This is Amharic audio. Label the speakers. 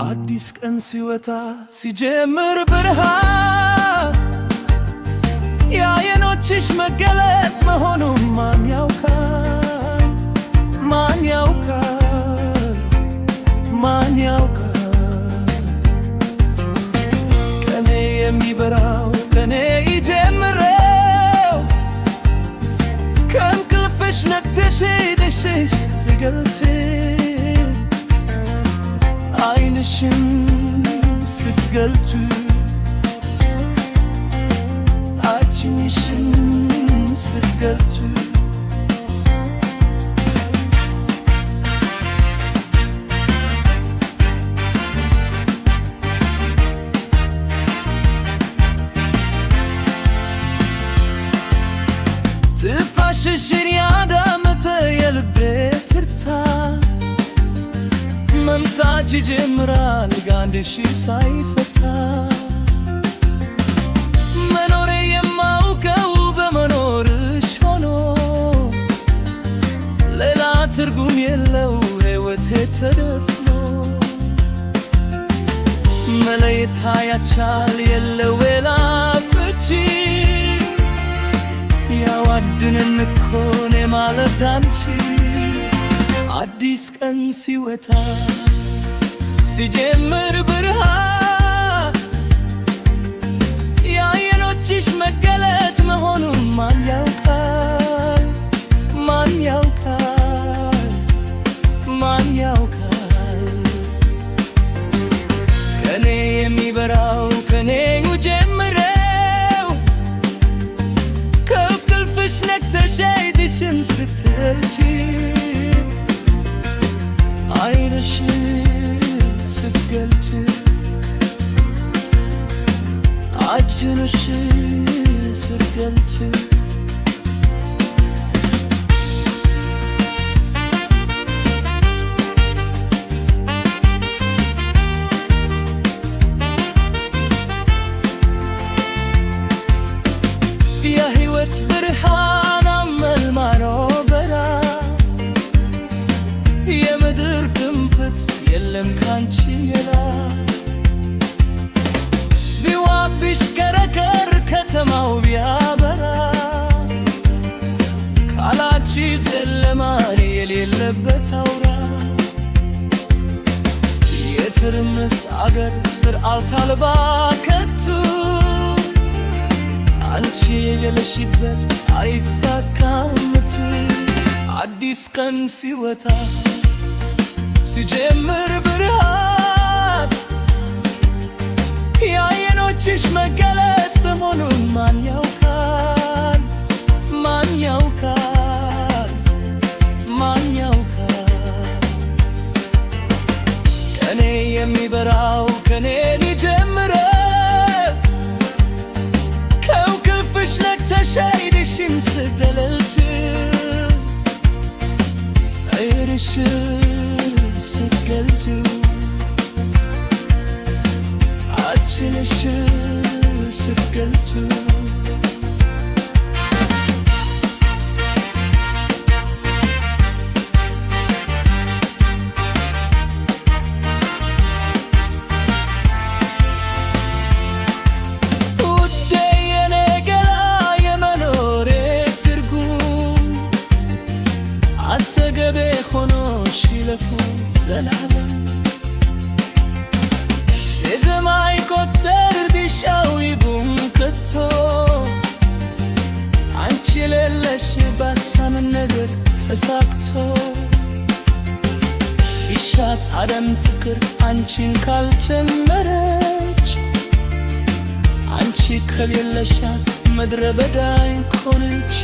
Speaker 1: አዲስ ቀን ሲወጣ ሲጀምር ብርሃን የዓይኖችሽ መገለጥ መሆኑን ማን ያውቃል? ማን ያውቃል? ማን ያውቃል? ቀኔ የሚበራው ቀኔ ይጀምረው ከእንቅልፍሽ ነቅተሽ ሄደሽ ትገልጪ ዓይንሽን ስትገልጪ ዓይንሽን ስትገልጪ ትንፋሽሽን ያዳመጠ የልቤ ትርታ መምታት ይጀምራል ጋንድሽ ሳይፈታ መኖሬ የማውቀው በመኖርሽ ሆኖ ሌላ ትርጉም የለው ሕይወቴ ተደፍኖ መለየት ያቻል የለው ሌላ ፍቺ ያዋድነን እኮ እኔ ማለት አንቺ አዲስ ቀን ሲወጣ ሲጀምር ብርሃን የዓይኖችሽ መገለጥ መሆኑን ማን ያውቃል? ማን ያውቃል? ማን ያውቃል? ቀኔ የሚበራው ቀኔ ጀምረው ከእንቅልፍሽ ነቅተሽ ዓይንሽን ስትገልጪ ዓይንሽን ስትገልጪ ዓይንሽን ስትገልጪ የሕይወት ብርሃን አመልማሎ በራ የምድር ግንብት የለም ካንቺ ሌላ ቢዋብሽ ከረከር ከተማው ቢያበራ ካላንቺ ጨለማ የሌለበት አውራ የትርምስ አገር ስርዓት አልባ ከቶ አንቺ የሌለሽበት አይሳካም አዲስ ቀን ሲወጣ ሲጀምር ብርሃን የዓይኖችሽ መገለጥ መሆኑን ማን ያውቃል? ማን ያውቃል? ማን ያውቃል? ቀኔ የሚበራው ቀኔ ሊጀምረው ከእንቅልፍሽ ነቅተሽ ዓይንሽን ስትገልጪ ዓይንሽን ስትገልጪ ዓይንሽን ስትገልጪ ውዴ የኔ ገላ የመኖሬ ትርጉም አጠገቤ ሆኖ ሲለፉ ዘላለም የዘማይ ቆጠር ቢሻው ይቡም ከቶ አንቺ የሌለሽ ባሳምን ነገር ተሳክቶ ቢሻት ዓለም ትቅር አንቺን ካልጨመረች አንቺ ከሌለሻት ምድረ በዳ ሆነች